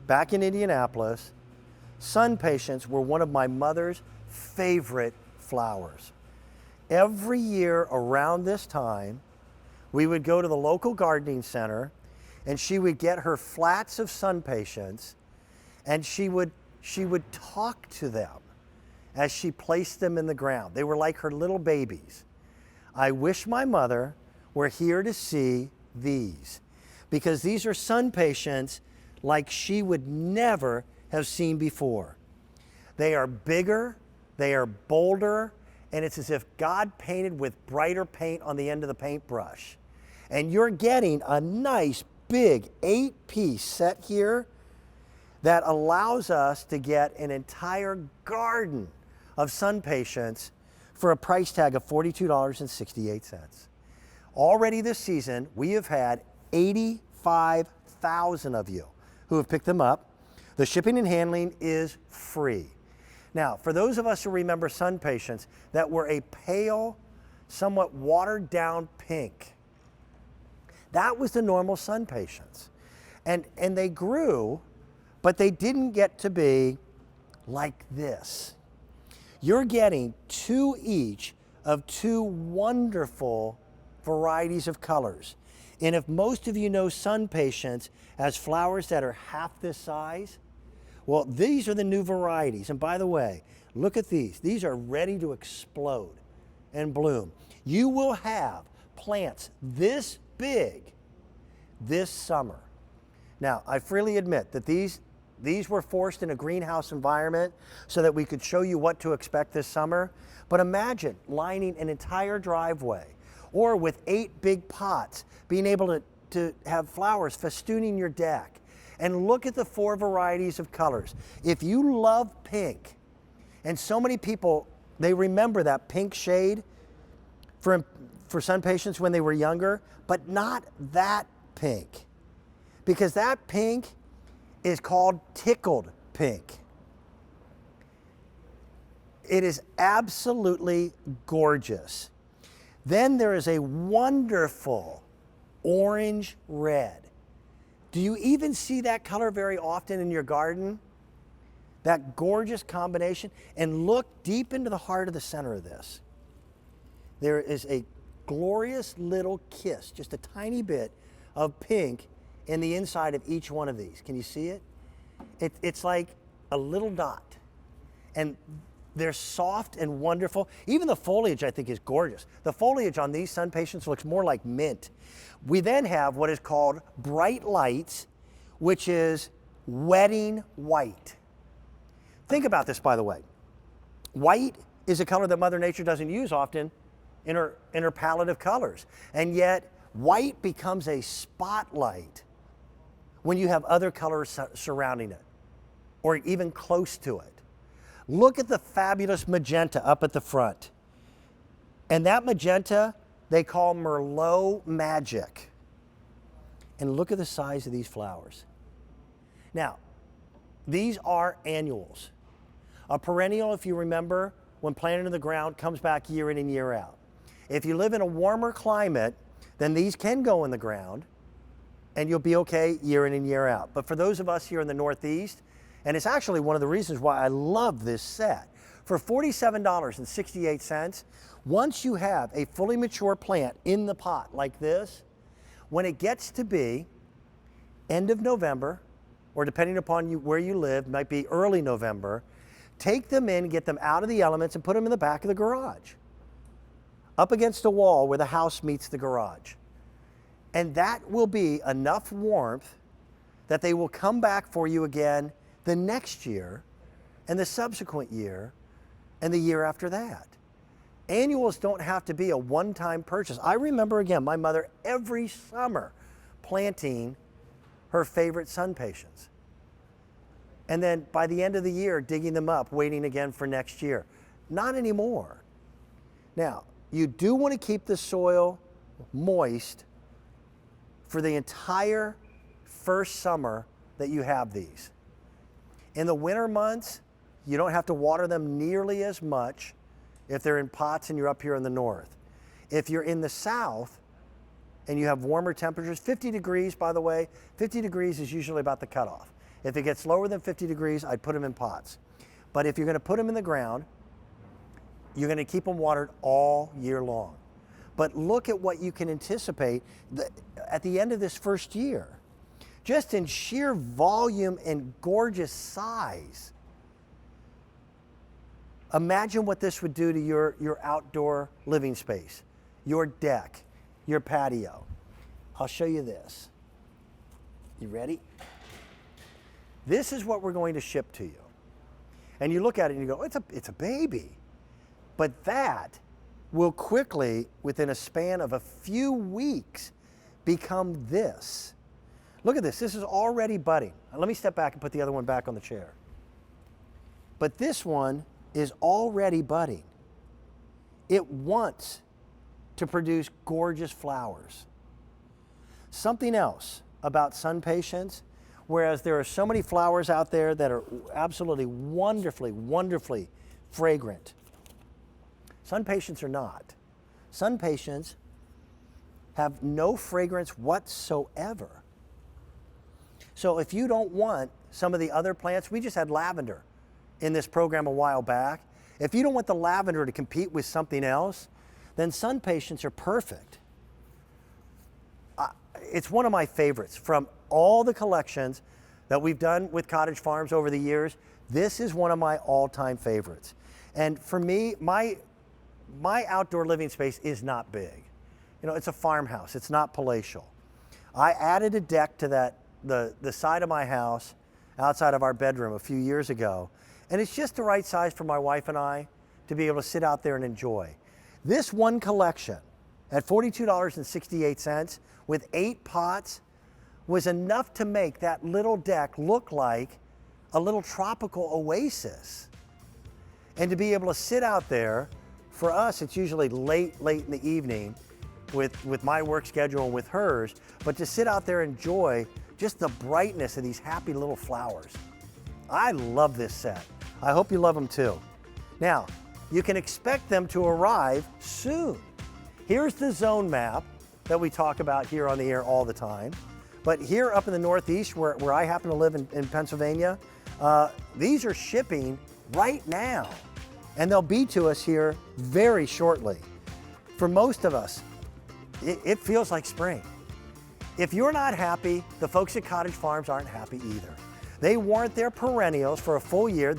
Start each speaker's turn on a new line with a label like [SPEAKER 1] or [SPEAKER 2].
[SPEAKER 1] back in Indianapolis, sun patience were one of my mother's favorite flowers. Every year around this time, we would go to the local gardening center and she would get her flats of sun patience and she would talk to them as she placed them in the ground. They were like her little babies. I wish my mother were here to see these, because these are sun patience like she would never have seen before. They are bigger, they are bolder, and it's as if God painted with brighter paint on the end of the paintbrush. And you're getting a nice big 8-piece set here that allows us to get an entire garden of sun patience for a price tag of $42.68. Already this season, we have had 85,000 of you who have picked them up. The shipping and handling is free. Now, for those of us who remember sun patience that were a pale, somewhat watered down pink, that was the normal sun patience. And they grew, but they didn't get to be like this. You're getting two each of two wonderful varieties of colors. And if most of you know sun patience as flowers that are half this size, well, these are the new varieties. And by the way, look at these. These are ready to explode and bloom. You will have plants this big this summer. Now, I freely admit that these were forced in a greenhouse environment so that we could show you what to expect this summer. But imagine lining an entire driveway, or with 8 big pots, being able to have flowers festooning your deck. And look at the 4 varieties of colors. If you love pink, and so many people, they remember that pink shade for sun patience when they were younger, but not that pink. Because that pink is called tickled pink. It is absolutely gorgeous. Then there is a wonderful orange red. Do you even see that color very often in your garden? That gorgeous combination. And look deep into the heart of the center of this. There is a glorious little kiss, just a tiny bit of pink in the inside of each one of these. Can you see it? It's like a little dot. And they're soft and wonderful. Even the foliage, I think, is gorgeous. The foliage on these sun patience looks more like mint. We then have what is called bright lights, which is wedding white. Think about this, by the way. White is a color that Mother Nature doesn't use often in her palette of colors. And yet, white becomes a spotlight when you have other colors surrounding it, or even close to it. Look at the fabulous magenta up at the front. And that magenta, they call Merlot Magic. And look at the size of these flowers. Now, these are annuals. A perennial, if you remember, when planted in the ground, comes back year in and year out. If you live in a warmer climate, then these can go in the ground and you'll be okay year in and year out. But for those of us here in the Northeast, and it's actually one of the reasons why I love this set, for $47.68, once you have a fully mature plant in the pot like this, when it gets to be end of November, or depending upon where you live, might be early November, take them in, get them out of the elements, and put them in the back of the garage, up against a wall where the house meets the garage. And that will be enough warmth that they will come back for you again the next year, and the subsequent year, and the year after that. Annuals don't have to be a one-time purchase. I remember, again, my mother every summer planting her favorite sun patience. And then by the end of the year, digging them up, waiting again for next year. Not anymore. Now, you do want to keep the soil moist for the entire first summer that you have these. In the winter months, you don't have to water them nearly as much if they're in pots and you're up here in the north. If you're in the south and you have warmer temperatures, 50 degrees, by the way, 50 degrees is usually about the cutoff. If it gets lower than 50 degrees, I'd put them in pots. But if you're going to put them in the ground, you're going to keep them watered all year long. But look at what you can anticipate at the end of this first year. Just in sheer volume and gorgeous size. Imagine what this would do to your outdoor living space, your deck, your patio. I'll show you this. You ready? This is what we're going to ship to you. And you look at it and you go, it's a baby. But that will quickly, within a span of a few weeks, become this. Look at this. This is already budding. Let me step back and put the other one back on the chair. But this one is already budding. It wants to produce gorgeous flowers. Something else about sun patience, whereas there are so many flowers out there that are absolutely wonderfully, wonderfully fragrant, sun patience are not. Sun patience have no fragrance whatsoever. So if you don't want some of the other plants, we just had lavender in this program a while back. If you don't want the lavender to compete with something else, then sun patience are perfect. It's one of my favorites from all the collections that we've done with Cottage Farms over the years. This is one of my all-time favorites. And for me, my outdoor living space is not big. You know, it's a farmhouse. It's not palatial. I added a deck to the side of my house outside of our bedroom a few years ago. And it's just the right size for my wife and I to be able to sit out there and enjoy. This one collection at $42.68 with 8 pots was enough to make that little deck look like a little tropical oasis. And to be able to sit out there, for us, it's usually late in the evening with my work schedule and with hers, but to sit out there and enjoy just the brightness of these happy little flowers. I love this set. I hope you love them too. Now, you can expect them to arrive soon. Here's the zone map that we talk about here on the air all the time. But here up in the Northeast, where I happen to live in Pennsylvania, these are shipping right now. And they'll be to us here very shortly. For most of us, it feels like spring. If you're not happy, the folks at Cottage Farms aren't happy either. They warrant their perennials for a full year.